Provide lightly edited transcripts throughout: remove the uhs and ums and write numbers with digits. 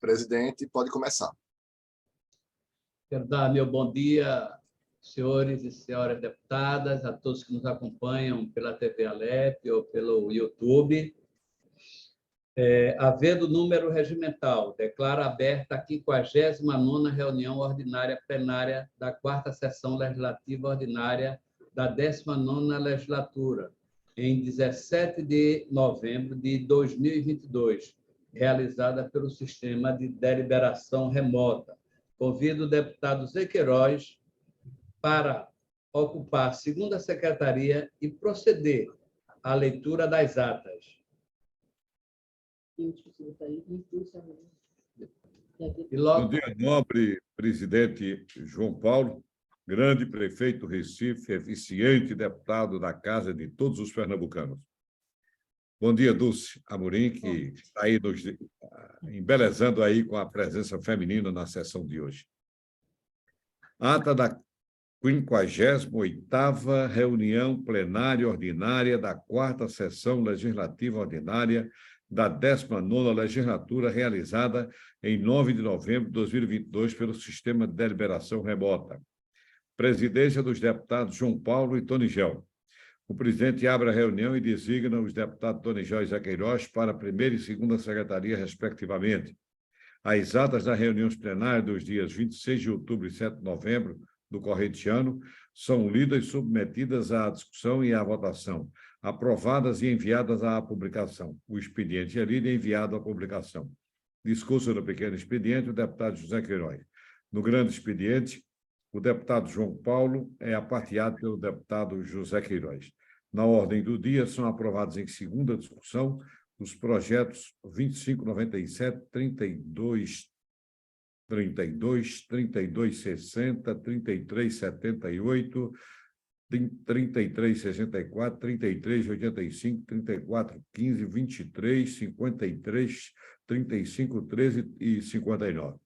Presidente, pode começar. Quero dar meu bom dia, senhores e senhoras deputadas, a todos que nos acompanham pela TV Alep ou pelo YouTube. Havendo número regimental, declaro aberta a 59ª reunião ordinária plenária da 4ª Sessão Legislativa Ordinária da 19ª Legislatura, em 17 de novembro de 2022, realizada pelo sistema de deliberação remota. Convido o deputado Zé Queiroz para ocupar a segunda secretaria e proceder à leitura das atas. Bom dia, nobre presidente João Paulo, grande prefeito do Recife, eficiente deputado da casa de todos os pernambucanos. Bom dia, Dulce Amorim, que está aí nos embelezando aí com a presença feminina na sessão de hoje. Ata da 58ª reunião plenária ordinária da 4ª Sessão Legislativa Ordinária da 19ª Legislatura, realizada em 9 de novembro de 2022 pelo Sistema de Deliberação Remota. Presidência dos deputados João Paulo e Tonigel. O presidente abre a reunião e designa os deputados Tonigel e Zé Queiroz para a primeira e segunda secretaria, respectivamente. As atas das reuniões plenárias dos dias 26 de outubro e 7 de novembro do corrente ano são lidas e submetidas à discussão e à votação, aprovadas e enviadas à publicação. O expediente é lido e enviado à publicação. Discurso do pequeno expediente, o deputado José Queiroz. No grande expediente, o deputado João Paulo é aparteado pelo deputado José Queiroz. Na ordem do dia, são aprovados em segunda discussão os projetos 2597, 3232, 3260, 3378, 3364, 3385, 3415, 23, 53, 3513 e 59.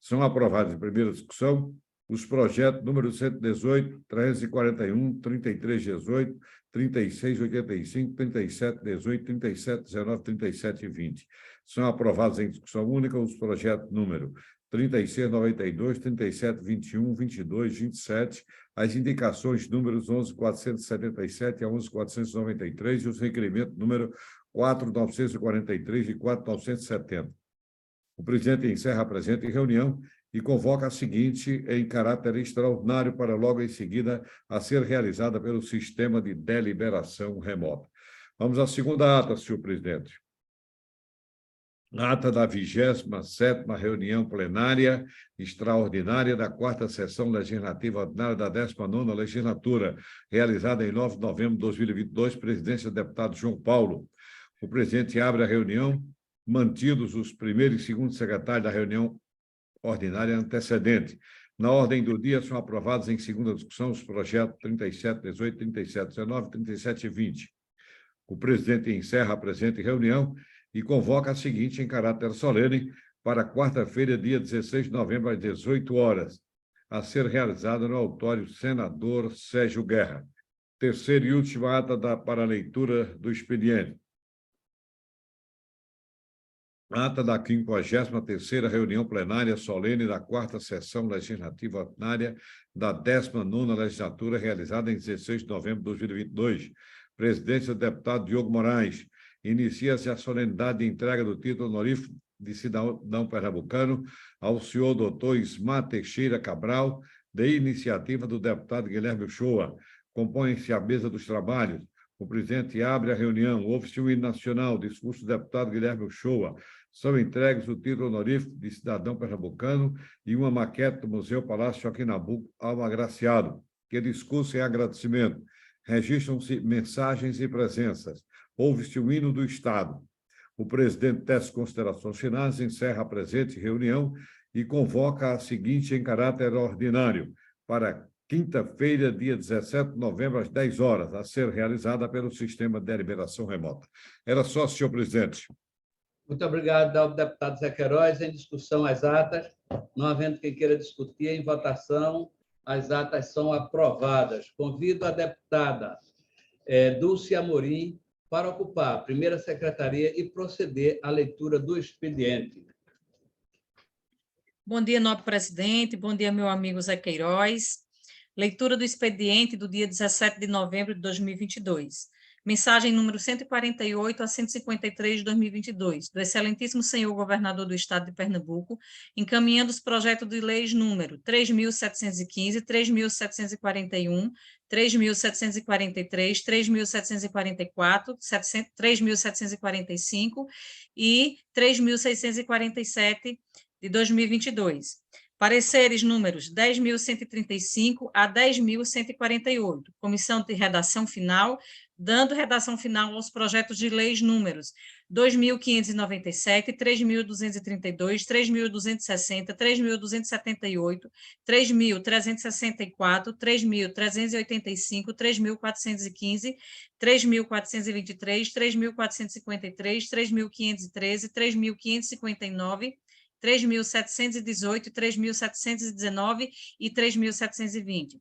São aprovados em primeira discussão os projetos número 118, 341, 3318, 3685, 3718, 3719, 3720. São aprovados em discussão única os projetos número 3692, 3721, 22, 27, as indicações números 11.477 a 11.493 e os requerimentos número 4.943 e 4.970. O presidente encerra a presente reunião e convoca a seguinte em caráter extraordinário para logo em seguida a ser realizada pelo sistema de deliberação remota. Vamos à segunda ata, senhor presidente. Ata da 27ª reunião plenária extraordinária da 4ª Sessão Legislativa Ordinária da 19ª Legislatura, realizada em 9 de novembro de 2022, presidência do deputado João Paulo. O presidente abre a reunião, mantidos os primeiro e segundo secretários da reunião ordinária antecedente. Na ordem do dia, são aprovados em segunda discussão os projetos 3718, 3719 e 3720. O presidente encerra a presente reunião e convoca a seguinte em caráter solene para quarta-feira, dia 16 de novembro, às 18 horas, a ser realizada no auditório Senador Sérgio Guerra. Terceira e última ata para a leitura do expediente. Ata da 53ª reunião plenária solene da 4ª Sessão Legislativa Ordinária da 19ª Legislatura, realizada em 16 de novembro de 2022. Presidência do deputado Diogo Moraes. Inicia-se a solenidade de entrega do título honorífico de cidadão pernambucano ao senhor doutor Ismar Teixeira Cabral, de iniciativa do deputado Guilherme Uchoa. Compõe-se a mesa dos trabalhos. O presidente abre a reunião. Ouve-se o hino nacional, discurso do deputado Guilherme Uchoa. São entregues o título honorífico de cidadão pernambucano e uma maquete do Museu Palácio Joaquim Nabuco ao agraciado. Que discurso e agradecimento. Registram-se mensagens e presenças. Ouve-se o hino do Estado. O presidente tece considerações finais, encerra a presente reunião e convoca a seguinte em caráter ordinário para quinta-feira, dia 17 de novembro, às 10 horas, a ser realizada pelo sistema de deliberação remota. Era só, senhor presidente. Muito obrigado ao deputado Zé Queiroz. Em discussão, as atas. Não havendo quem queira discutir, em votação, as atas são aprovadas. Convido a deputada Dulce Amorim para ocupar a primeira secretaria e proceder à leitura do expediente. Bom dia, nobre presidente. Bom dia, meu amigo Zé Queiroz. Leitura do expediente do dia 17 de novembro de 2022. Mensagem número 148 a 153 de 2022, do excelentíssimo senhor governador do estado de Pernambuco, encaminhando os projetos de leis número 3.715, 3.741, 3.743, 3.744, 3.745 e 3.647 de 2022. Pareceres números 10.135 a 10.148. Comissão de redação final, dando redação final aos projetos de leis números 2.597, 3.232, 3.260, 3.278, 3.364, 3.385, 3.415, 3.423, 3.453, 3.513, 3.559, 3.718, 3.719 e 3.720.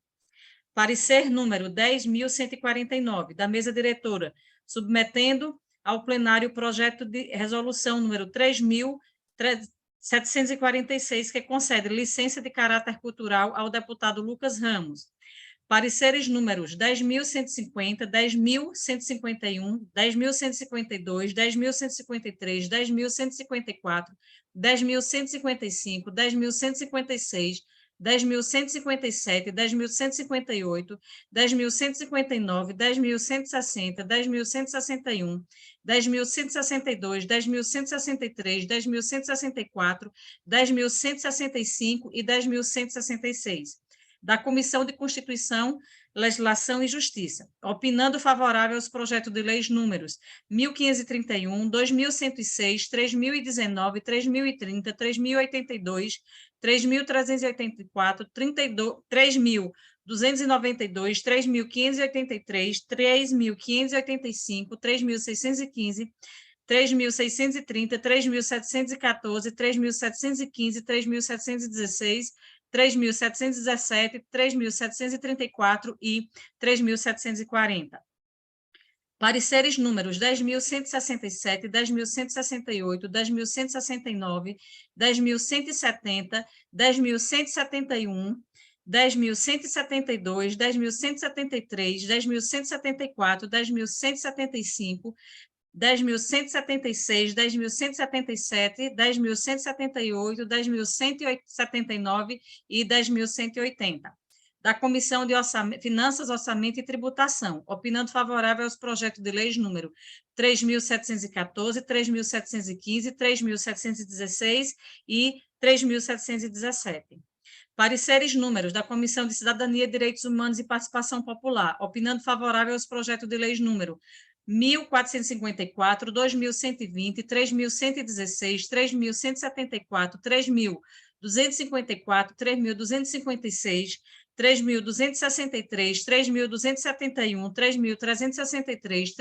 Parecer número 10.149, da mesa diretora, submetendo ao plenário o projeto de resolução número 3.746, que concede licença de caráter cultural ao deputado Lucas Ramos. Pareceres números 10.150, 10.151, 10.152, 10.153, 10.154, 10.155, 10.156, 10.157, 10.158, 10.159, 10.160, 10.161, 10.162, 10.163, 10.164, 10.165 e 10.166. Da Comissão de Constituição, Legislação e Justiça, opinando favorável aos projetos de leis números 1.531, 2.106, 3.019, 3.030, 3.082, 3.384, 3.292, 3.583, 3.585, 3.615, 3.630, 3.714, 3.715, 3.716, 3.717, 3.734 e 3.740. Pareceres números 10.167, 10.168, 10.169, 10.170, 10.171, 10.172, 10.173, 10.174, 10.175, 10.176, 10.177, 10.178, 10.179 e 10.180. Da Comissão de Finanças, Orçamento e Tributação, opinando favorável aos projetos de leis número 3.714, 3.715, 3.716 e 3.717. Pareceres números da Comissão de Cidadania, Direitos Humanos e Participação Popular, opinando favorável aos projetos de leis número 1.454, 2.120, 3.116, 3.174, 3.254, 3.256, 3.263, 3.271, 3.363,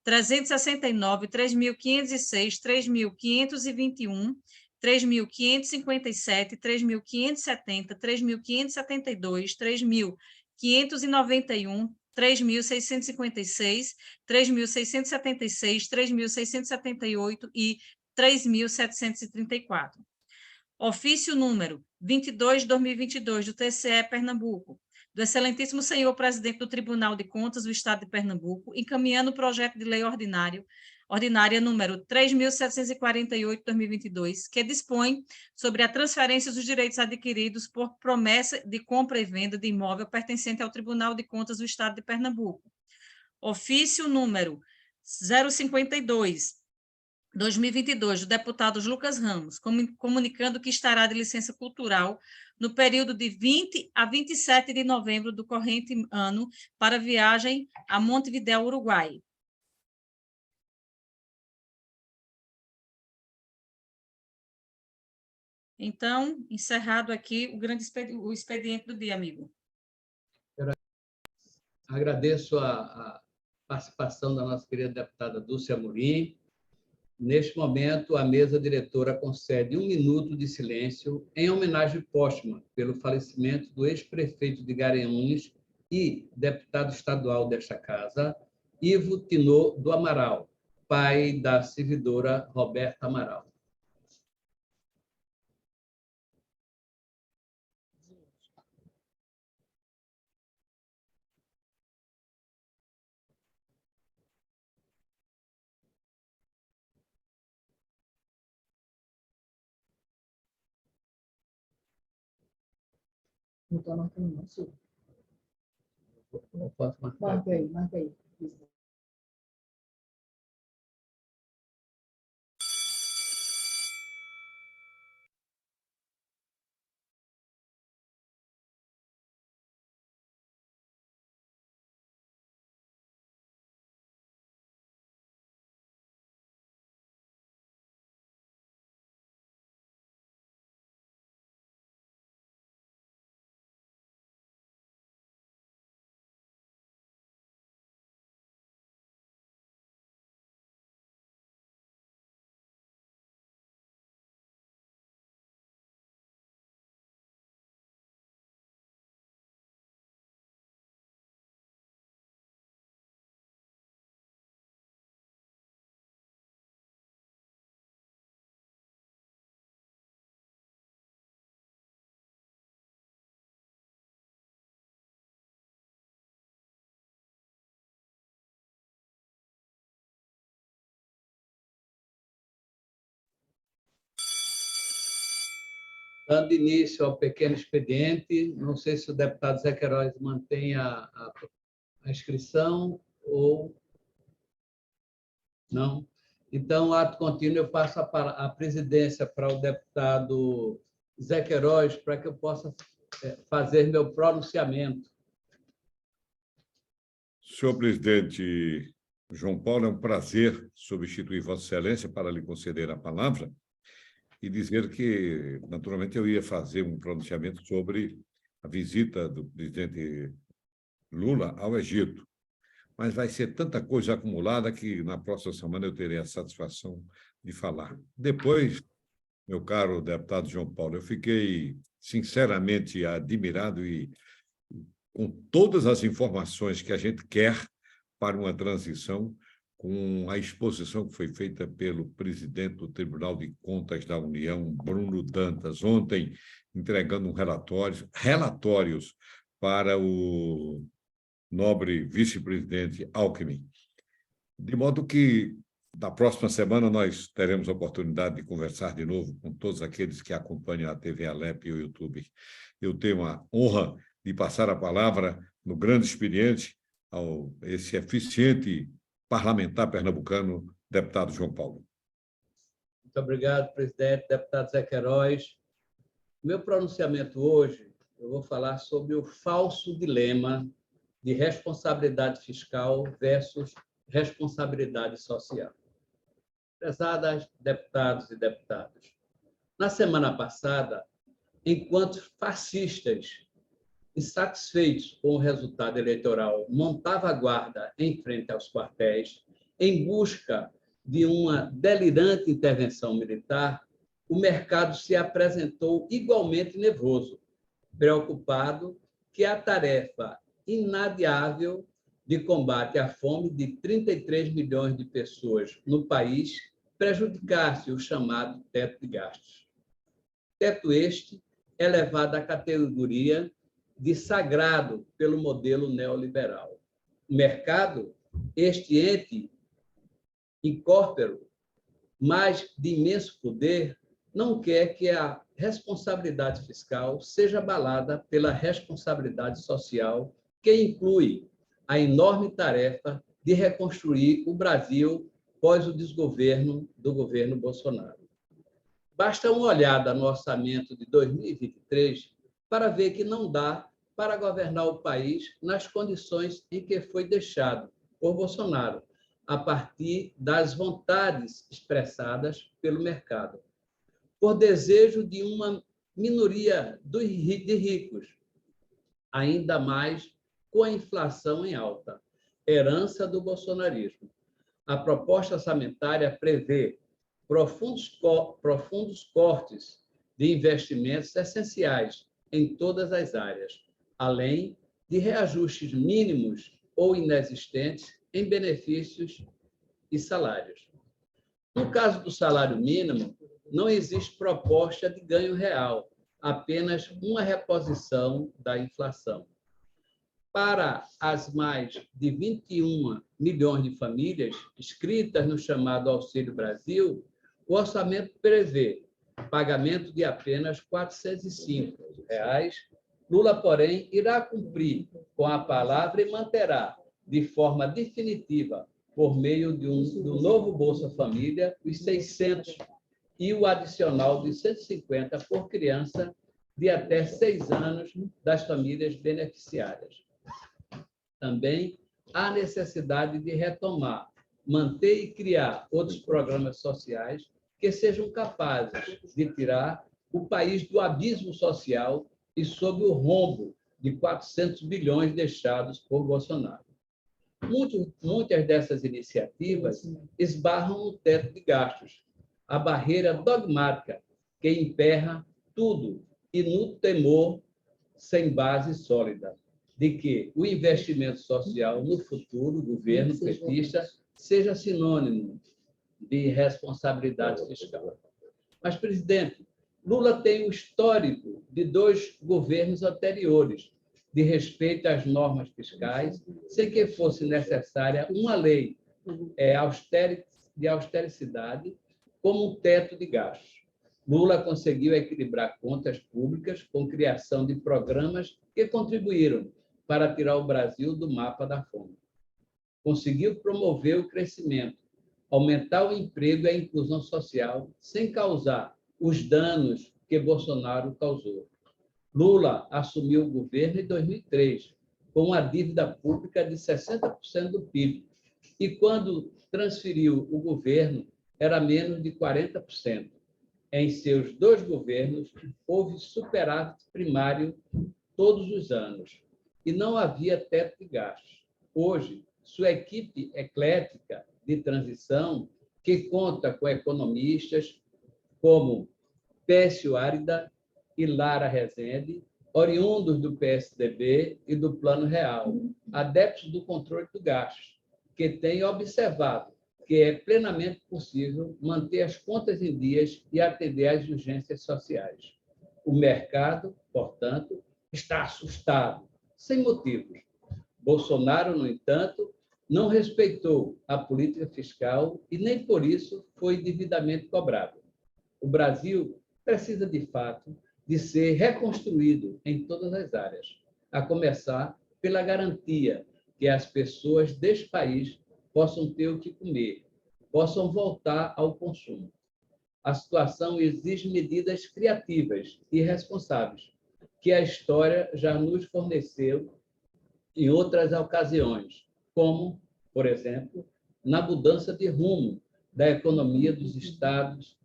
3.369, 3.506, 3.521, 3.557, 3.570, 3.572, 3.591, 3.656, 3.676, 3.678 e 3.734. Ofício número 22/2022 do TCE Pernambuco, do excelentíssimo senhor presidente do Tribunal de Contas do Estado de Pernambuco, encaminhando o projeto de lei ordinária número 3.748/2022, que dispõe sobre a transferência dos direitos adquiridos por promessa de compra e venda de imóvel pertencente ao Tribunal de Contas do Estado de Pernambuco. Ofício número 052/2022, do deputado Lucas Ramos, comunicando que estará de licença cultural no período de 20 a 27 de novembro do corrente ano para viagem a Montevidéu, Uruguai. Então, encerrado aqui o expediente do dia, amigo. Agradeço a participação da nossa querida deputada Dulce Amorim. Neste momento, a mesa diretora concede 1 minuto de silêncio em homenagem póstuma pelo falecimento do ex-prefeito de Garanhuns e deputado estadual desta casa, Ivo Tinô do Amaral, pai da servidora Roberta Amaral. Não estou marcando, não, senhor. Eu posso marcar. Marca aí, marca aí. Dando início ao pequeno expediente, não sei se o deputado Zé Queiroz mantém a inscrição ou não. Então, ato contínuo, eu passo a presidência para o deputado Zé Queiroz, para que eu possa fazer meu pronunciamento. Senhor presidente João Paulo, é um prazer substituir Vossa Excelência para lhe conceder a palavra e dizer que, naturalmente, eu ia fazer um pronunciamento sobre a visita do presidente Lula ao Egito. Mas vai ser tanta coisa acumulada que na próxima semana eu terei a satisfação de falar. Depois, meu caro deputado João Paulo, eu fiquei sinceramente admirado e com todas as informações que a gente quer para uma transição, com a exposição que foi feita pelo presidente do Tribunal de Contas da União, Bruno Dantas, ontem, entregando relatórios para o nobre vice-presidente Alckmin. De modo que, na próxima semana, nós teremos a oportunidade de conversar de novo com todos aqueles que acompanham a TV Alep e o YouTube. Eu tenho a honra de passar a palavra no grande expediente ao esse eficiente parlamentar pernambucano, deputado João Paulo. Muito obrigado, presidente, deputado Zé Queiroz. Meu pronunciamento hoje, eu vou falar sobre o falso dilema de responsabilidade fiscal versus responsabilidade social. Prezadas deputados e deputadas, na semana passada, enquanto fascistas insatisfeitos com o resultado eleitoral montavam a guarda em frente aos quartéis, em busca de uma delirante intervenção militar, o mercado se apresentou igualmente nervoso, preocupado que a tarefa inadiável de combate à fome de 33 milhões de pessoas no país prejudicasse o chamado teto de gastos. Teto este elevado à categoria de sagrado pelo modelo neoliberal. O mercado, este ente incorpóreo, mas de imenso poder, não quer que a responsabilidade fiscal seja abalada pela responsabilidade social, que inclui a enorme tarefa de reconstruir o Brasil pós o desgoverno do governo Bolsonaro. Basta uma olhada no orçamento de 2023 para ver que não dá para governar o país nas condições em que foi deixado por Bolsonaro, a partir das vontades expressadas pelo mercado, por desejo de uma minoria de ricos, ainda mais com a inflação em alta, herança do bolsonarismo. A proposta orçamentária prevê profundos cortes de investimentos essenciais em todas as áreas, além de reajustes mínimos ou inexistentes em benefícios e salários. No caso do salário mínimo, não existe proposta de ganho real, apenas uma reposição da inflação. Para as mais de 21 milhões de famílias inscritas no chamado Auxílio Brasil, o orçamento prevê pagamento de apenas R$ 405 Lula, porém, irá cumprir com a palavra e manterá, de forma definitiva, por meio do novo Bolsa Família, os 600 e o adicional de 150 por criança de até 6 anos das famílias beneficiárias. Também há necessidade de retomar, manter e criar outros programas sociais que sejam capazes de tirar o país do abismo social e sob o rombo de 400 bilhões deixados por Bolsonaro. Muitas dessas iniciativas esbarram no teto de gastos, a barreira dogmática que emperra tudo e no temor sem base sólida de que o investimento social no futuro governo petista seja sinônimo de responsabilidade fiscal. Mas, presidente, Lula tem um histórico de 2 governos anteriores de respeito às normas fiscais, sem que fosse necessária uma lei de austericidade como um teto de gastos. Lula conseguiu equilibrar contas públicas com criação de programas que contribuíram para tirar o Brasil do mapa da fome. Conseguiu promover o crescimento, aumentar o emprego e a inclusão social, sem causar os danos que Bolsonaro causou. Lula assumiu o governo em 2003, com uma dívida pública de 60% do PIB, e quando transferiu o governo, era menos de 40%. Em seus 2 governos, houve superávit primário todos os anos, e não havia teto de gastos. Hoje, sua equipe eclética de transição, que conta com economistas como Pécio Árida e Lara Rezende, oriundos do PSDB e do Plano Real, adeptos do controle do gasto, que têm observado que é plenamente possível manter as contas em dias e atender às urgências sociais. O mercado, portanto, está assustado, sem motivos. Bolsonaro, no entanto, não respeitou a política fiscal e nem por isso foi devidamente cobrado. O Brasil precisa, de fato, de ser reconstruído em todas as áreas, a começar pela garantia que as pessoas deste país possam ter o que comer, possam voltar ao consumo. A situação exige medidas criativas e responsáveis, que a história já nos forneceu em outras ocasiões, como, por exemplo, na mudança de rumo da economia dos Estados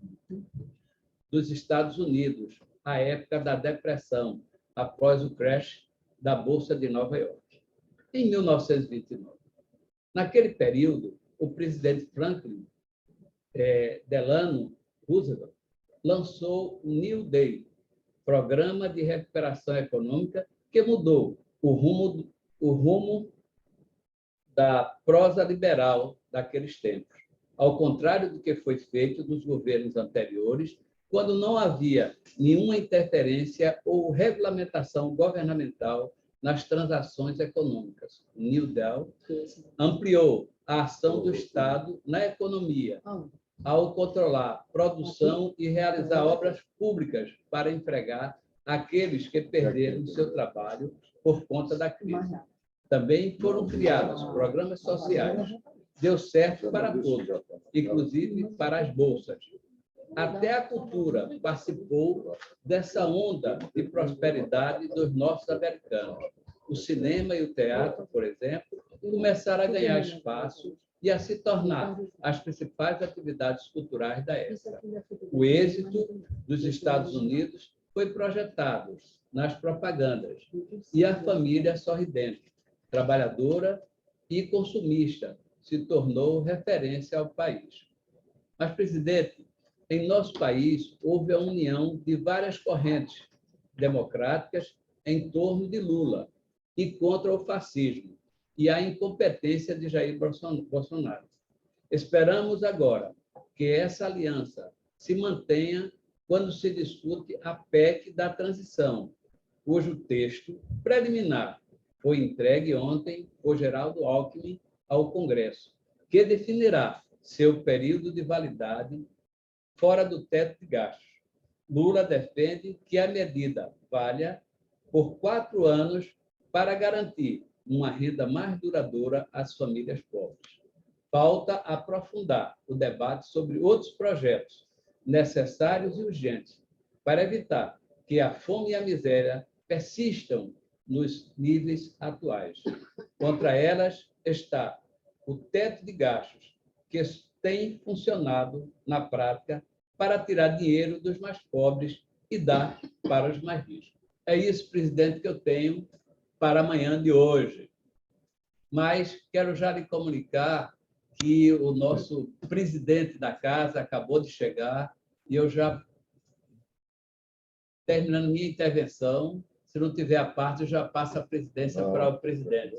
Unidos, à época da depressão, após o crash da Bolsa de Nova York, em 1929. Naquele período, o presidente Franklin Delano Roosevelt lançou o New Deal, Programa de Recuperação Econômica, que mudou o rumo da prosa liberal daqueles tempos, ao contrário do que foi feito nos governos anteriores, quando não havia nenhuma interferência ou regulamentação governamental nas transações econômicas. O New Deal ampliou a ação do Estado na economia, ao controlar produção e realizar obras públicas para empregar aqueles que perderam o seu trabalho por conta da crise. Também foram criados programas sociais. Deu certo para todos, inclusive para as bolsas. Até a cultura participou dessa onda de prosperidade dos nossos americanos. O cinema e o teatro, por exemplo, começaram a ganhar espaço e a se tornar as principais atividades culturais da época. O êxito dos Estados Unidos foi projetado nas propagandas, e a família sorridente, trabalhadora e consumista se tornou referência ao país. Mas, presidente, em nosso país houve a união de várias correntes democráticas em torno de Lula e contra o fascismo e a incompetência de Jair Bolsonaro. Esperamos agora que essa aliança se mantenha quando se discute a PEC da transição, cujo texto preliminar foi entregue ontem por Geraldo Alckmin ao Congresso, que definirá seu período de validade fora do teto de gastos. Lula defende que a medida valha por 4 anos para garantir uma renda mais duradoura às famílias pobres. Falta aprofundar o debate sobre outros projetos necessários e urgentes para evitar que a fome e a miséria persistam nos níveis atuais. Contra elas está o teto de gastos, que tem funcionado na prática para tirar dinheiro dos mais pobres e dar para os mais ricos. É isso, presidente, que eu tenho para amanhã de hoje. Mas quero já lhe comunicar que o nosso presidente da casa acabou de chegar e eu já, terminando minha intervenção, se não tiver a parte, eu já passo a presidência para o presidente.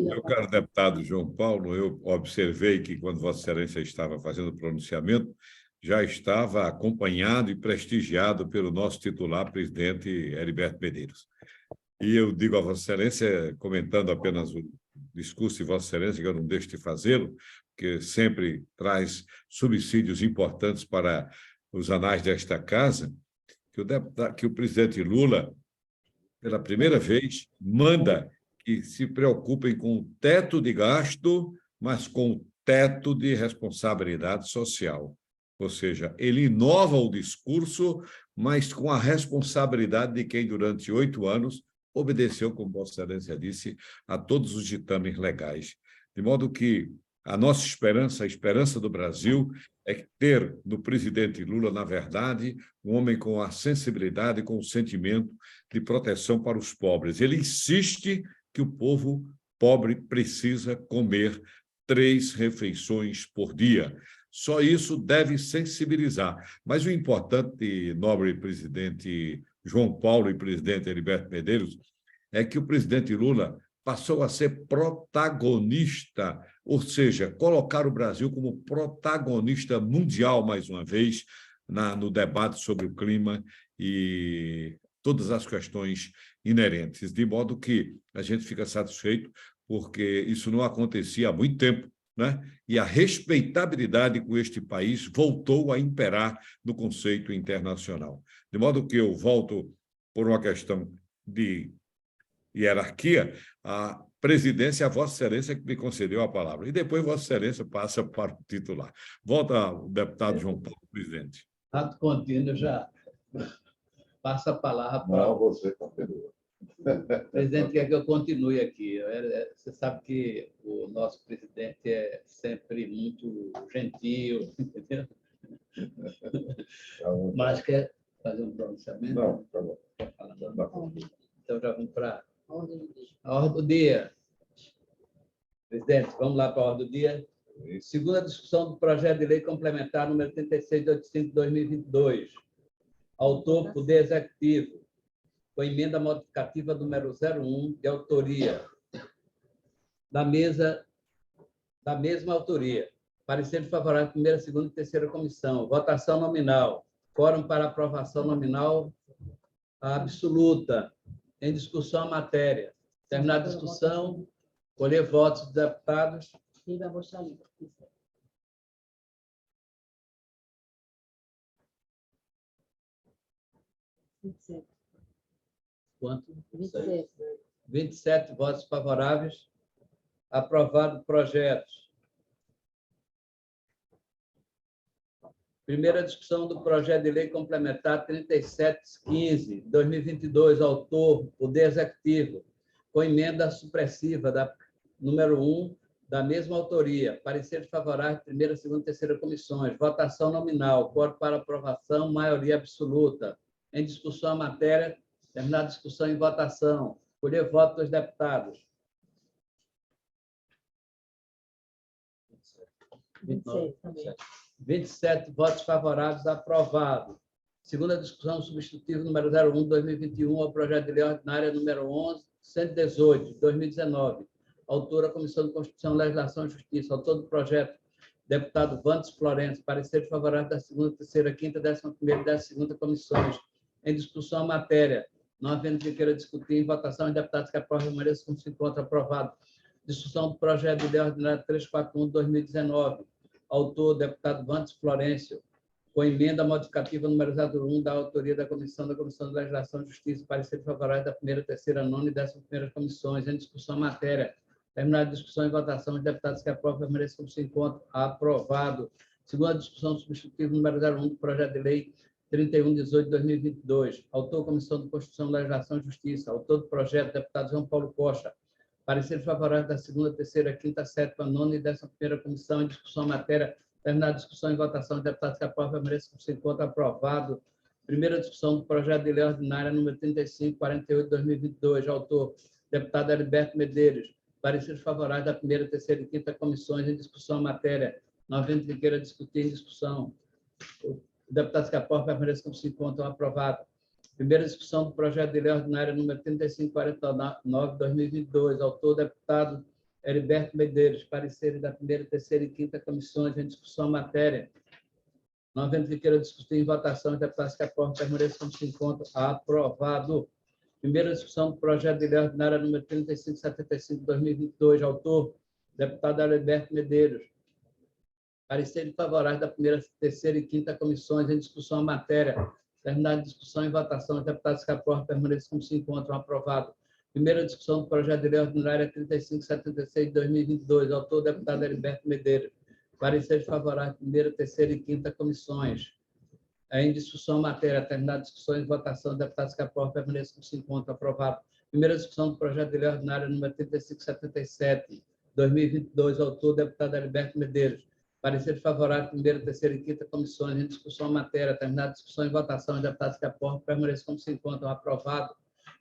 Meu caro deputado João Paulo, eu observei que, quando Vossa Excelência estava fazendo o pronunciamento, já estava acompanhado e prestigiado pelo nosso titular, presidente Heriberto Medeiros. E eu digo a Vossa Excelência, comentando apenas o discurso de Vossa Excelência, que eu não deixo de fazê-lo, que sempre traz subsídios importantes para os anais desta casa, que o presidente Lula, pela primeira vez, manda que se preocupem com o teto de gasto, mas com o teto de responsabilidade social. Ou seja, ele inova o discurso, mas com a responsabilidade de quem, durante 8 anos, obedeceu, como Vossa Excelência disse, a todos os ditames legais. De modo que a nossa esperança, a esperança do Brasil, é ter no presidente Lula, na verdade, um homem com a sensibilidade, com o sentimento de proteção para os pobres. Ele insiste que o povo pobre precisa comer 3 refeições por dia. Só isso deve sensibilizar. Mas o importante, nobre presidente João Paulo e presidente Heriberto Medeiros, é que o presidente Lula passou a ser protagonista, ou seja, colocar o Brasil como protagonista mundial, mais uma vez, no debate sobre o clima e todas as questões inerentes, de modo que a gente fica satisfeito, porque isso não acontecia há muito tempo, né? E a respeitabilidade com este país voltou a imperar no conceito internacional. De modo que eu volto, por uma questão de hierarquia, a presidência, a Vossa Excelência que me concedeu a palavra. E depois Vossa Excelência passa para o titular. Volta o deputado João Paulo, presidente. Ato contínuo, já passa a palavra para... Não, você continua. O presidente quer que eu continue aqui. Você sabe que o nosso presidente é sempre muito gentil, entendeu? Mas quer fazer um pronunciamento? Não, tá bom. Então, já vamos para a ordem do dia. Presidente, vamos lá para a ordem do dia. Segunda discussão do projeto de lei complementar número 3685 de 2022. Autor, Poder Executivo, com emenda modificativa número 01, de autoria da mesma autoria. Parecer favorável à primeira, segunda e terceira comissão. Votação nominal. Quórum para aprovação nominal absoluta. Em discussão a matéria. Terminada a discussão, colher votos dos deputados. Quanto? 27. 27 votos favoráveis. Aprovado o projeto. Primeira discussão do projeto de lei complementar 3715, 2022, autor, Poder Executivo, com emenda supressiva da número 1, da mesma autoria. Parecer favorável, primeira, segunda e terceira comissões. Votação nominal, quórum para aprovação, maioria absoluta. Em discussão a matéria, terminada a discussão em votação. Colher voto dos deputados. 27 também. 27 votos favoráveis, aprovado. Segunda discussão, substitutivo número 01 de 2021, ao projeto de lei ordinária número 11.118, de 2019. Autora, Comissão de Constituição, Legislação e Justiça. Autor do projeto, deputado Vandes Florencio. Parecer favorável da segunda, terceira, quinta, 11ª e 12ª comissões. Em discussão a matéria, não havendo que queira discutir, em votação, os deputados que aprovam mereçam como se encontra aprovado. Discussão do projeto de lei ordinária 341 de 2019. Autor, deputado Vandes Florencio. Com emenda modificativa numerizado 1, da autoria da Comissão de Legislação e Justiça, parecer favorável da primeira, terceira, nona e 11ª comissões, em discussão a matéria. Terminada a discussão e votação, os deputados que aprovam permaneçam como se encontram. Aprovado. Segunda discussão substitutiva numerizado 1 do projeto de lei 31/18/2022. Autor, Comissão de Constituição, Legislação e Justiça. Autor do projeto, deputado João Paulo Costa. Parecer favorável da segunda, terceira, quinta, sétima, nona e 11ª comissão, em discussão a matéria. Terminada a discussão e votação, os deputados que aprovam permaneçam como se encontram. Aprovado. Primeira discussão do projeto de lei ordinária número 3548/2022. Autor, deputado Heriberto Medeiros. Parecer favorável da primeira, terceira e quinta comissões, em discussão a matéria. Não havendo que queira discutir em discussão. O deputado que aprovam permaneçam como se encontram. Aprovado. Primeira discussão do projeto de lei ordinária número 3549/2022. Autor, deputado Heriberto Medeiros. Parecer da primeira, terceira e quinta comissões, em discussão a matéria. Não havendo que queira discutir em votação, os deputados que aprovam permaneçam como se encontram. Aprovado. Primeira discussão do projeto de lei ordinária número 3575/2022. Autor, deputado Heriberto Medeiros. Parecer favorável da primeira, terceira e quinta comissões, em discussão a matéria. Terminada a discussão e votação, os deputados que aprovam permaneçam como se encontram. Aprovado. Primeira discussão do projeto de lei ordinária 3576/2022. Autor, deputado Heriberto Medeiros. Parecer favorável da primeira, terceira e quinta comissões. Em discussão matéria, terminada a discussão e votação, deputados que aprovam permaneçam como se encontram. Aprovado. Primeira discussão do projeto de lei ordinária número 3577/2022, autor, deputado Heriberto Medeiros. Parecer favorável, primeira, terceira e quinta comissões, em discussão matéria, terminada a discussão e votação, deputados que aprovam permaneçam como se encontram. Aprovado.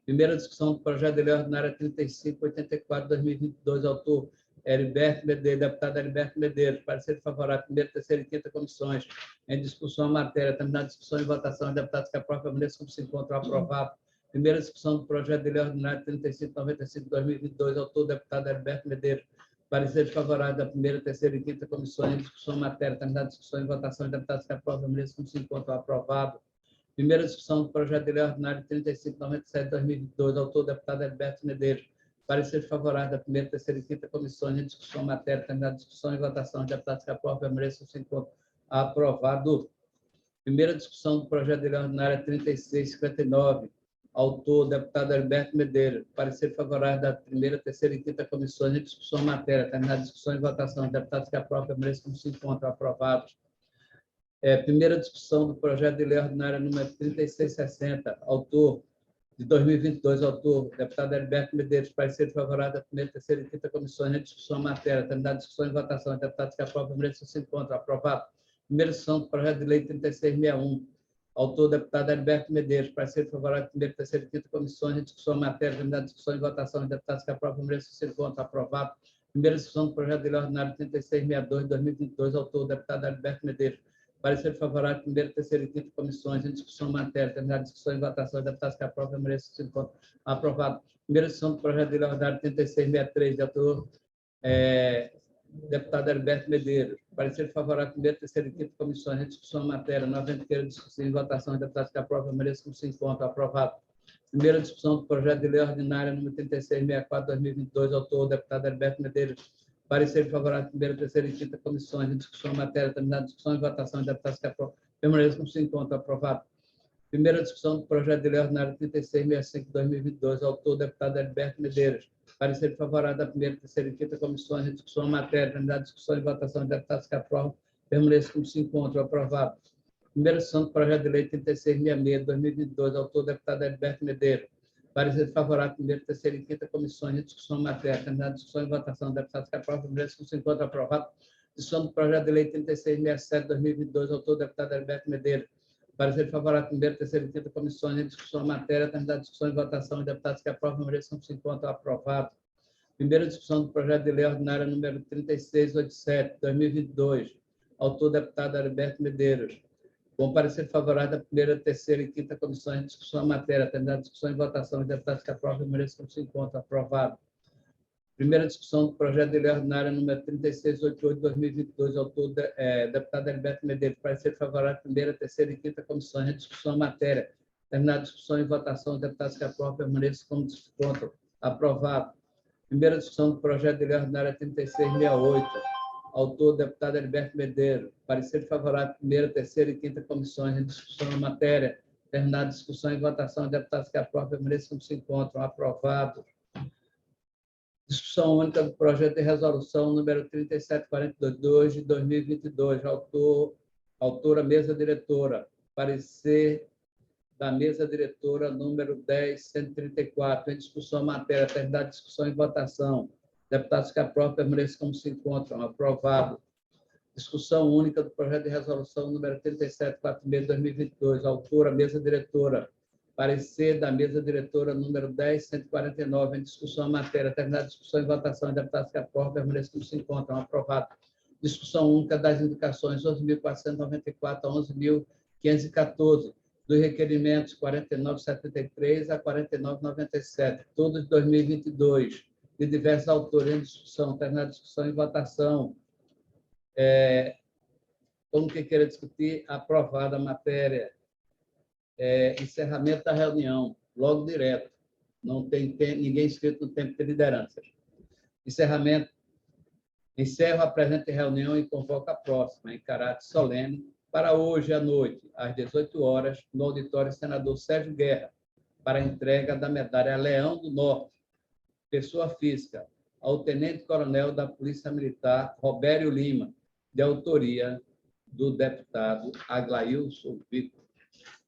Primeira discussão do projeto de lei ordinária 3584/2022, autor, Heriberto Medeiros, deputado Heriberto Medeiros. Parecer favorável, primeira, terceira e quinta comissões, em discussão a matéria, terminada a discussão e votação, deputados que aprovam permaneçam como se encontram. Aprovado. Primeira discussão do projeto de lei ordinário 3595/2022, autor, deputado Heriberto Medeiros. Parecer favorável da primeira, terceira e quinta comissões, em discussão a matéria, terminada a discussão e votação, deputados que aprovam permaneçam como se encontram. Aprovado. Primeira discussão do projeto de lei ordinário 3597/2022, autor, deputado Heriberto Medeiros. Parecer favorável da primeira, terceira e quinta comissões, em discussão matéria, terminada a discussão e votação, deputados que aprovam permaneçam se encontram. Aprovado. Primeira discussão do projeto de lei ordinária 3659, autor, deputado Heriberto Medeiros. Parecer favorável da primeira, terceira e quinta comissões, em discussão matéria, terminada a discussão e votação, deputados que aprovam permaneçam como se encontram. Aprovados. Primeira discussão do projeto de lei ordinária número 3660, autor, de 2022, autor, deputado Heriberto Medeiros. Parecer favorável da primeira, terceira e quinta comissões, em discussão matéria, terminada a discussão e votação, deputados que aprovam permaneçam como se encontram. Aprovado. Primeira discussão do projeto de lei 3661, autor, deputado Heriberto Medeiros. Parecer favorável da primeira, terceira e quinta comissões, em discussão matéria, terminada a discussão e votação, deputados que aprovam permaneçam como se encontram. Aprovado. Primeira discussão do projeto de lei ordinário 3662/2022, autor, deputado Heriberto Medeiros. Parecer favorável, primeira, terceira e quinta comissões, em discussão matéria, terminada a discussão e votação, deputados que aprovam permaneçam se encontram. Aprovado. Primeira discussão do projeto de lei ordinário 3663, de autor, deputado Heriberto Medeiros. Parecer favorável, primeira, terceira e quinta comissões, em discussão matéria, não havendo queira discussão e votação, deputados que aprovam permaneçam se encontram. Aprovado. Primeira discussão do projeto de lei ordinária número 3664/2022, autor, deputado Heriberto Medeiros. Parecer favorável, primeira, terceira e quinta comissões, em discussão matéria, terminada a discussão e votação, deputados que aprovam permaneçam como se encontram. Aprovado. Primeira discussão do projeto de lei ordinário 3665/2022, autor, deputado Heriberto Medeiros. Parecer favorável da primeira, terceira e quinta comissões, em discussão matéria, terminada a discussão e votação, deputados que aprovam permaneçam como se encontram. Aprovado. Primeira discussão do projeto de lei 3666/2022, autor, deputado Heriberto Medeiros. Parecer favorável, primeira, terceira e quinta comissões, em discussão matéria, terminada a discussão e votação, deputados que aprovam permaneçam como se encontram. Aprovado. Discussão do projeto de lei 3667/2022, autor, deputado Heriberto Medeiros. Parecer favorável, primeira, terceira e quinta comissões, em discussão matéria, terminada a discussão e votação, deputados que aprovam permaneçam como se encontram. Aprovado. Primeira discussão do projeto de lei ordinária número 3687/2022, autor, deputado Heriberto Medeiros. Com parecer favorável da primeira, terceira e quinta comissões, em discussão matéria, terminada a discussão e votação, deputados que aprovam permaneçam como se encontram. Aprovado. Primeira discussão do projeto de lei ordinária número 3688/2022, autor, deputado Heriberto Medeiros. Parecer favorável, primeira, terceira e quinta comissões, em discussão matéria, terminada a discussão e votação, deputados que aprovam permaneçam como se encontram. Aprovado. Primeira discussão do projeto de lei ordinária 3668, autor, deputado Heriberto Medeiros. Parecer favorável à primeira, terceira e quinta comissões em discussão na matéria. Terminada a discussão e votação, deputados que aprovam permaneçam se encontram. Aprovado. Discussão única do projeto de resolução número 3742 de 2022. Autora, mesa diretora. Parecer da mesa diretora número 10.134. Em discussão matéria, terminada a discussão e votação. Deputados que aprovam permaneçam como se encontram. Aprovado. Discussão única do projeto de resolução número 3746 de 2022. Autora, mesa diretora. Parecer da mesa diretora número 10.149. Em discussão matéria, terminada a discussão e votação. Deputados que aprovam permaneçam como se encontram. Aprovado. Discussão única das indicações 11.494 a 11.514. Dos requerimentos 4973 a 4997, todos de 2022, de diversos autores em discussão, terminada a discussão e votação. Como que queira discutir, aprovada a matéria. Encerramento da reunião, logo direto. Não tem ninguém inscrito no tempo de liderança. Encerramento. Encerro a presente reunião e convoco a próxima, em caráter solene, para hoje à noite, às 18 horas, no auditório Senador Sérgio Guerra, para a entrega da medalha Leão do Norte, pessoa física, ao tenente-coronel da Polícia Militar, Robério Lima, de autoria do deputado Aglailson Vitor.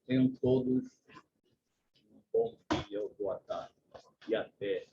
Tenham todos um bom dia ou boa tarde e até